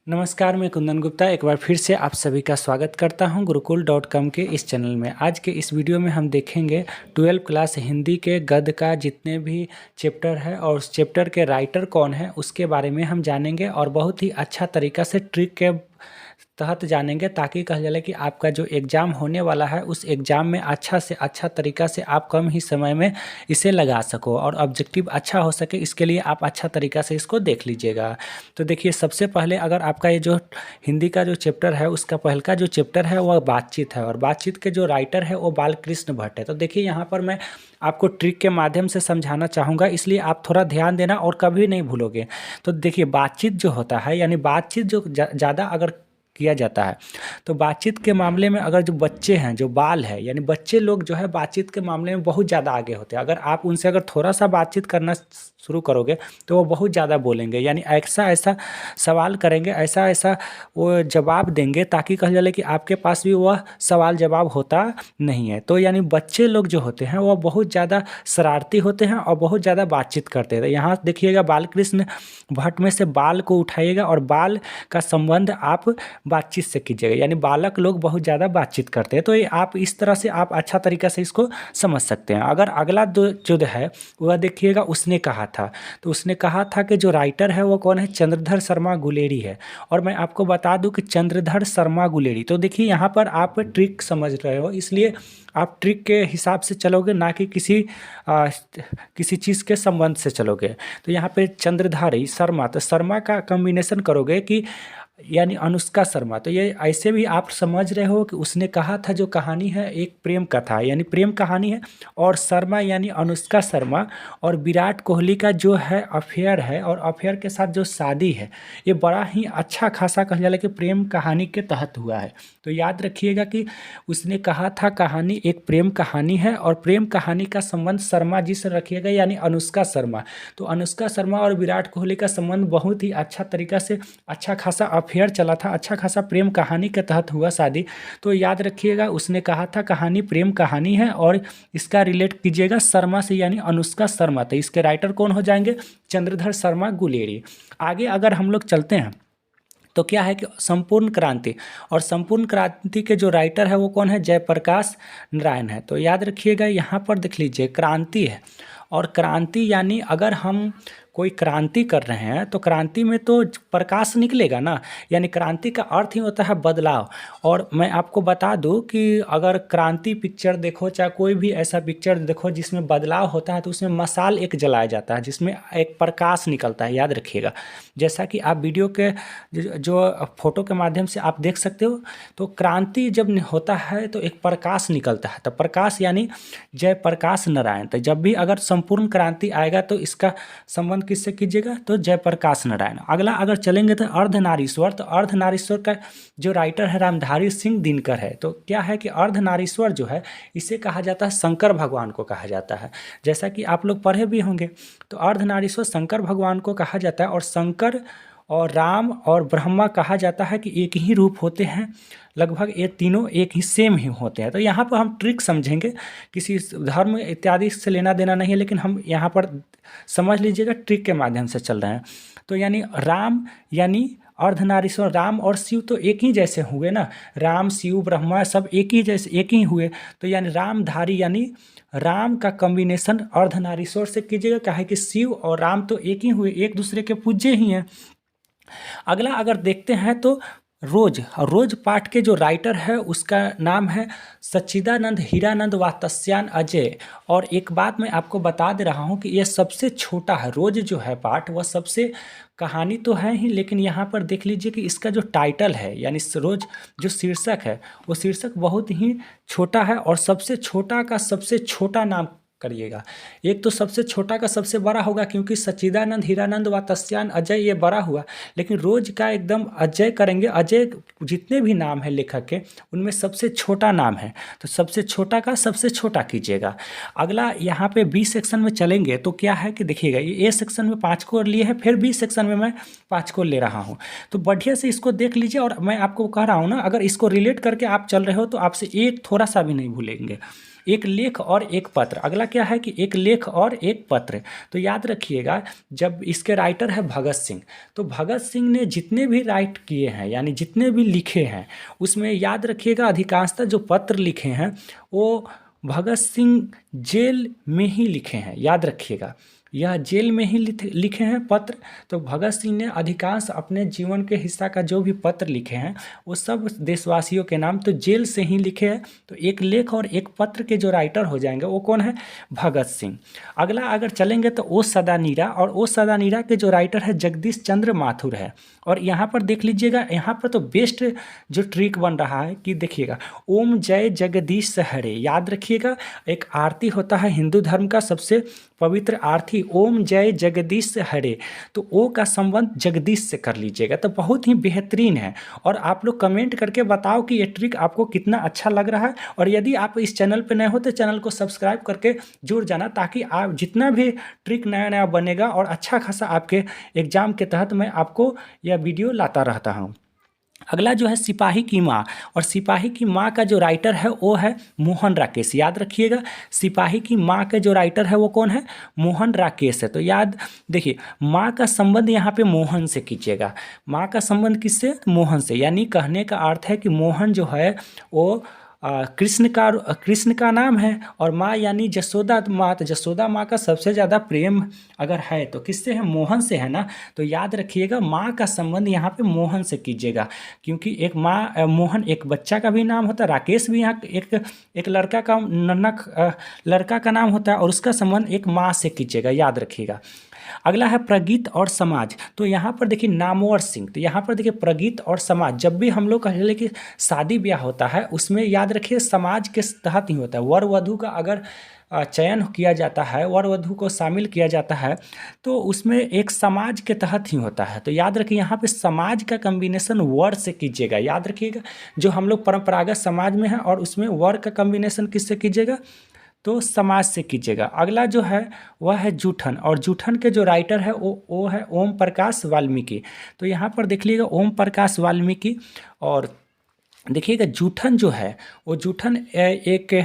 नमस्कार, मैं कुंदन गुप्ता एक बार फिर से आप सभी का स्वागत करता हूं गुरुकुल.com के इस चैनल में। आज के इस वीडियो में हम देखेंगे 12वीं क्लास हिंदी के गद्य का जितने भी चैप्टर है और उस चैप्टर के राइटर कौन है उसके बारे में हम जानेंगे और बहुत ही अच्छा तरीका से ट्रिक के तहत जानेंगे, ताकि कहा जाए कि आपका जो एग्ज़ाम होने वाला है उस एग्ज़ाम में अच्छा से अच्छा तरीका से आप कम ही समय में इसे लगा सको और ऑब्जेक्टिव अच्छा हो सके। इसके लिए आप अच्छा तरीका से इसको देख लीजिएगा। तो देखिए, सबसे पहले अगर आपका ये जो हिंदी का जो चैप्टर है उसका पहल का जो चैप्टर है वह बातचीत है और बातचीत के जो राइटर है वो बालकृष्ण भट्ट है। तो देखिए, यहाँ पर मैं आपको ट्रिक के माध्यम से समझाना चाहूँगा, इसलिए आप थोड़ा ध्यान देना और कभी नहीं भूलोगे। तो देखिए, बातचीत जो होता है यानी बातचीत जो ज़्यादा अगर किया जाता है, तो बातचीत के मामले में अगर जो बच्चे हैं, जो बाल है यानी बच्चे लोग जो है बातचीत के मामले में बहुत ज़्यादा आगे होते हैं। अगर आप उनसे अगर थोड़ा सा बातचीत करना शुरू करोगे तो वो बहुत ज़्यादा बोलेंगे, यानी ऐसा ऐसा सवाल करेंगे, ऐसा ऐसा वो जवाब देंगे ताकि कहा जाए कि आपके पास भी वह सवाल जवाब होता नहीं है। तो यानी बच्चे लोग जो होते हैं वह बहुत ज़्यादा शरारती होते हैं और बहुत ज़्यादा बातचीत करते हैं। यहाँ देखिएगा, बालकृष्ण भट्ट में से बाल को उठाइएगा और बाल का संबंध आप बातचीत से कीजिएगा, यानी बालक लोग बहुत ज़्यादा बातचीत करते हैं। तो ये आप इस तरह से आप अच्छा तरीका से इसको समझ सकते हैं। अगर अगला जो है वह देखिएगा, उसने कहा था, तो उसने कहा था कि जो राइटर है वो कौन है, चंद्रधर शर्मा गुलेरी है। और मैं आपको बता दूं कि चंद्रधर शर्मा गुलेरी, तो देखिए यहाँ पर आप ट्रिक समझ रहे हो, इसलिए आप ट्रिक के हिसाब से चलोगे, ना कि किसी चीज़ के संबंध से चलोगे। तो यहाँ पे चंद्रधारी शर्मा, तो शर्मा का कॉम्बिनेशन करोगे कि यानी अनुष्का शर्मा। तो ये ऐसे भी आप समझ रहे हो कि उसने कहा था जो कहानी है एक प्रेम कथा यानी प्रेम कहानी है, और शर्मा यानी अनुष्का शर्मा और विराट कोहली का जो है अफेयर है और अफेयर के साथ जो शादी है, ये बड़ा ही अच्छा खासा कहा जाए कि प्रेम कहानी के तहत हुआ है। तो याद रखिएगा कि उसने कहा था कहानी एक प्रेम कहानी है और प्रेम कहानी का संबंध शर्मा जी से रखिएगा यानी अनुष्का शर्मा। तो अनुष्का शर्मा और विराट कोहली का संबंध बहुत ही अच्छा तरीका से अच्छा खासा अफेयर चला था, अच्छा खासा प्रेम कहानी के तहत हुआ शादी। तो याद रखिएगा, उसने कहा था कहानी प्रेम कहानी है और इसका रिलेट कीजिएगा शर्मा से यानी अनुष्का शर्मा। तो इसके राइटर कौन हो जाएंगे, चंद्रधर शर्मा गुलेरी। आगे अगर हम लोग चलते हैं तो क्या है कि संपूर्ण क्रांति, और संपूर्ण क्रांति के जो राइटर है वो कौन है, जयप्रकाश नारायण है। तो याद रखिएगा, यहाँ पर देख लीजिए क्रांति है और क्रांति यानी अगर हम कोई क्रांति कर रहे हैं तो क्रांति में तो प्रकाश निकलेगा ना, यानी क्रांति का अर्थ ही होता है बदलाव। और मैं आपको बता दूं कि अगर क्रांति पिक्चर देखो, चाहे कोई भी ऐसा पिक्चर देखो जिसमें बदलाव होता है, तो उसमें मशाल एक जलाया जाता है जिसमें एक प्रकाश निकलता है, याद रखिएगा। जैसा कि आप वीडियो के जो फोटो के माध्यम से आप देख सकते हो, तो क्रांति जब होता है तो एक प्रकाश निकलता है, तो प्रकाश यानी जयप्रकाश नारायण। तो जब भी अगर संपूर्ण क्रांति आएगा तो इसका संबंध किससे कीजिएगा, तो जयप्रकाश नारायण। अगला अगर चलेंगे तो अर्धनारीश्वर, तो अर्धनारीश्वर का जो राइटर है रामधारी सिंह दिनकर है। तो क्या है कि अर्धनारीश्वर जो है इसे कहा जाता है शंकर भगवान को कहा जाता है, जैसा कि आप लोग पढ़े भी होंगे। तो अर्धनारीश्वर शंकर भगवान को कहा जाता है और शंकर और राम और ब्रह्मा कहा जाता है कि एक ही रूप होते हैं, लगभग ये तीनों एक ही सेम ही होते हैं। तो यहाँ पर हम ट्रिक समझेंगे, किसी धर्म इत्यादि से लेना देना नहीं है, लेकिन हम यहाँ पर समझ लीजिएगा ट्रिक के माध्यम से चल रहे हैं। तो यानी राम यानी अर्धनारीश्वर, राम और शिव तो एक ही जैसे हुए ना, राम शिव ब्रह्मा सब एक ही जैसे एक ही हुए। तो यानी रामधारी यानी राम का कॉम्बिनेशन अर्धनारीश्वर से कीजिएगा, क्या है कि शिव और राम तो एक ही हुए, एक दूसरे के पूज्य ही हैं। अगला अगर देखते हैं तो रोज पाठ के जो राइटर है उसका नाम है सच्चिदानंद हीरानंद वात्स्यायन अजय। और एक बात मैं आपको बता दे रहा हूँ कि यह सबसे छोटा है, रोज जो है पाठ वह सबसे कहानी तो है ही, लेकिन यहाँ पर देख लीजिए कि इसका जो टाइटल है यानी रोज जो शीर्षक है वो शीर्षक बहुत ही छोटा है और सबसे छोटा का सबसे छोटा नाम करिएगा। एक तो सबसे छोटा का सबसे बड़ा होगा, क्योंकि सच्चिदानंद हीरानंद वात्स्यायन अजय ये बड़ा हुआ, लेकिन रोज का एकदम अजय करेंगे। अजय जितने भी नाम है लेखक के उनमें सबसे छोटा नाम है, तो सबसे छोटा का सबसे छोटा कीजिएगा। अगला यहाँ पे बी सेक्शन में चलेंगे तो क्या है कि देखिएगा, ये ए सेक्शन में 5 को लिए है, फिर बी सेक्शन में मैं 5 को ले रहा हूँ। तो बढ़िया से इसको देख लीजिए, और मैं आपको कह रहा हूँ ना, अगर इसको रिलेट करके आप चल रहे हो तो आपसे एक थोड़ा सा भी नहीं भूलेंगे। एक लेख और एक पत्र। अगला क्या है कि एक लेख और एक पत्र। तो याद रखिएगा, जब इसके राइटर है भगत सिंह, तो भगत सिंह ने जितने भी राइट किए हैं यानी जितने भी लिखे हैं, उसमें याद रखिएगा अधिकांशतः जो पत्र लिखे हैं वो भगत सिंह जेल में ही लिखे हैं। याद रखिएगा, यह जेल में ही लिखे हैं पत्र। तो भगत सिंह ने अधिकांश अपने जीवन के हिस्सा का जो भी पत्र लिखे हैं वो सब देशवासियों के नाम तो जेल से ही लिखे हैं। तो एक लेख और एक पत्र के जो राइटर हो जाएंगे वो कौन है? भगत सिंह। अगला अगर चलेंगे तो ओ सदा नीरा, और ओ सदा नीरा के जो राइटर है जगदीश चंद्र माथुर है। और यहाँ पर देख लीजिएगा, यहाँ पर तो बेस्ट जो ट्रिक बन रहा है कि देखिएगा, ओम जय जगदीश हरे। याद रखिएगा, एक आरती होता है हिंदू धर्म का सबसे पवित्र आरती, ओम जय जगदीश हरे, तो ओ का संबंध जगदीश से कर लीजिएगा, तो बहुत ही बेहतरीन है। और आप लोग कमेंट करके बताओ कि ये ट्रिक आपको कितना अच्छा लग रहा है। और यदि आप इस चैनल पर नए हो तो चैनल को सब्सक्राइब करके जुड़ जाना, ताकि आप जितना भी ट्रिक नया नया बनेगा और अच्छा खासा आपके एग्जाम के तहत मैं आपको यह वीडियो लाता रहता हूँ। अगला जो है सिपाही की माँ, और सिपाही की माँ का जो राइटर है वो है मोहन राकेश। याद रखिएगा, सिपाही की माँ के जो राइटर है वो कौन है? मोहन राकेश है। तो याद देखिए, माँ का संबंध यहाँ पे मोहन से कीजिएगा। माँ का संबंध किससे? मोहन से। यानी कहने का अर्थ है कि मोहन जो है वो कृष्ण का नाम है, और माँ यानी जसोदा माँ। तो जसोदा माँ का सबसे ज़्यादा प्रेम अगर है तो किससे है? मोहन से है ना। तो याद रखिएगा, माँ का संबंध यहाँ पे मोहन से कीजिएगा, क्योंकि एक माँ मोहन एक बच्चा का भी नाम होता है, राकेश भी यहाँ एक लड़का का नन्हा लड़का का नाम होता है, और उसका संबंध एक माँ से कीजिएगा। याद रखिएगा। अगला है प्रगीत और समाज। तो यहाँ पर देखिए नामवर सिंह। तो यहाँ पर देखिए प्रगीत और समाज, जब भी हम लोग कह ले कि शादी ब्याह होता है उसमें याद रखिए समाज के तहत ही होता है। वर वधू का अगर चयन किया जाता है, वर वधू को शामिल किया जाता है, तो उसमें एक समाज के तहत ही होता है। तो याद रखिए यहाँ पे समाज का कम्बिनेशन वर से कीजिएगा। याद रखिएगा, जो हम लोग परंपरागत समाज में है और उसमें वर का कम्बिनेशन किससे कीजिएगा? तो समाज से कीजिएगा। अगला जो है वह है जूठन, और जूठन के जो राइटर है वो है ओम प्रकाश वाल्मीकि। तो यहाँ पर देख लीजिएगा ओम प्रकाश वाल्मीकि। और देखिएगा जूठन जो है वो जूठन एक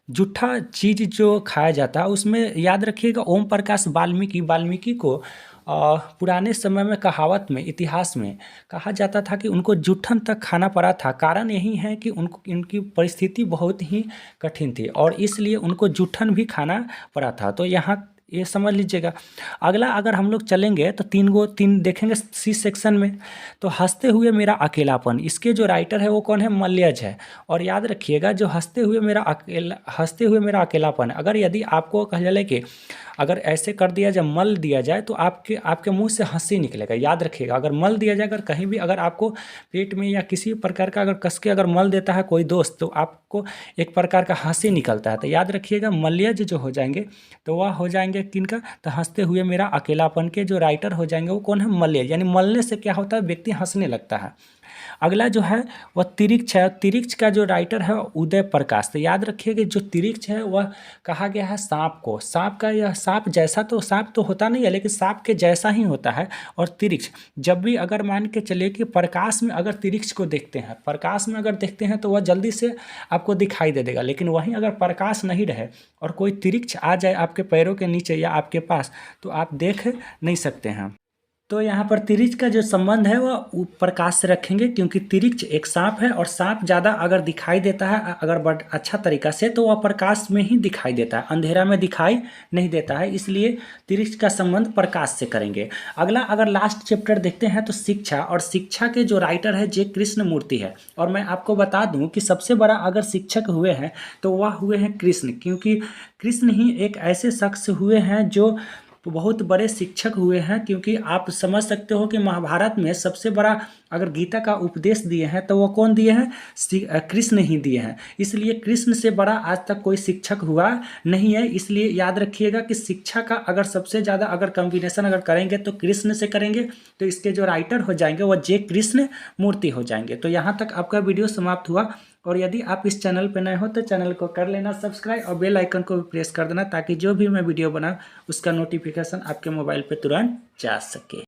जूठा चीज़ जो खाया जाता है उसमें याद रखिएगा ओम प्रकाश वाल्मीकि को पुराने समय में कहावत में, इतिहास में कहा जाता था कि उनको जूठन तक खाना पड़ा था। कारण यही है कि उनको इनकी परिस्थिति बहुत ही कठिन थी और इसलिए उनको जूठन भी खाना पड़ा था। तो यहाँ ये समझ लीजिएगा। अगला अगर हम लोग चलेंगे तो तीन देखेंगे सी सेक्शन में। तो हंसते हुए मेरा अकेलापन, इसके जो राइटर है वो कौन है? मल्यज है। और याद रखिएगा, जो हंसते हुए मेरा अकेलापन, अगर यदि आपको कहा जाए कि अगर ऐसे कर दिया जाए, मल दिया जाए, तो आपके मुंह से हंसी निकलेगा। याद रखिएगा, अगर मल दिया जाए, अगर कहीं भी अगर आपको पेट में या किसी प्रकार का अगर कस के अगर मल देता है कोई दोस्त, तो आपको एक प्रकार का हंसी निकलता है। तो याद रखिएगा मल्यज जो हो जाएंगे तो वह हो जाएंगे किनका? तो हंसते हुए मेरा अकेलापन के जो राइटर हो जाएंगे वो कौन है? मल्यज। यानी मलने से क्या होता है? व्यक्ति हंसने लगता है। अगला जो है वह तिरिक्ष है। तिरिक्ष का जो राइटर है उदय प्रकाश। तो याद रखिएगा जो तिरिक्ष है वह कहा गया है सांप को। सांप का यह सांप जैसा तो सांप तो होता नहीं है, लेकिन सांप के जैसा ही होता है। और तिरिक्ष जब भी अगर मान के चलिए कि प्रकाश में अगर तिरिक्ष को देखते हैं, प्रकाश में अगर देखते हैं तो वह जल्दी से आपको दिखाई दे देगा। लेकिन वहीं अगर प्रकाश नहीं रहे और कोई तिरिक्ष आ जाए आपके पैरों के नीचे या आपके पास, तो आप देख नहीं सकते हैं। तो यहाँ पर तिरिक्ष का जो संबंध है वह प्रकाश से रखेंगे, क्योंकि तिरिक्ष एक सांप है और सांप ज़्यादा अगर दिखाई देता है अगर बड़ अच्छा तरीका से, तो वह प्रकाश में ही दिखाई देता है, अंधेरा में दिखाई नहीं देता है। इसलिए तिरिक्ष का संबंध प्रकाश से करेंगे। अगला अगर लास्ट चैप्टर देखते हैं तो शिक्षा, और शिक्षा के जो राइटर है जे कृष्णमूर्ति है। और मैं आपको बता दूं कि सबसे बड़ा अगर शिक्षक हुए हैं तो वह हुए हैं कृष्ण, क्योंकि कृष्ण ही एक ऐसे शख्स हुए हैं जो बहुत बड़े शिक्षक हुए हैं। क्योंकि आप समझ सकते हो कि महाभारत में सबसे बड़ा अगर गीता का उपदेश दिए हैं तो वो कौन दिए हैं? कृष्ण ही दिए हैं। इसलिए कृष्ण से बड़ा आज तक कोई शिक्षक हुआ नहीं है। इसलिए याद रखिएगा कि शिक्षा का अगर सबसे ज़्यादा अगर कॉम्बिनेशन अगर करेंगे तो कृष्ण से करेंगे, तो इसके जो राइटर हो जाएंगे वो जे कृष्ण मूर्ति हो जाएंगे। तो यहाँ तक आपका वीडियो समाप्त हुआ। और यदि आप इस चैनल पर नए हो तो चैनल को कर लेना सब्सक्राइब और बेल आइकन को भी प्रेस कर देना, ताकि जो भी मैं वीडियो बनाऊं उसका नोटिफिकेशन आपके मोबाइल पे तुरंत जा सके।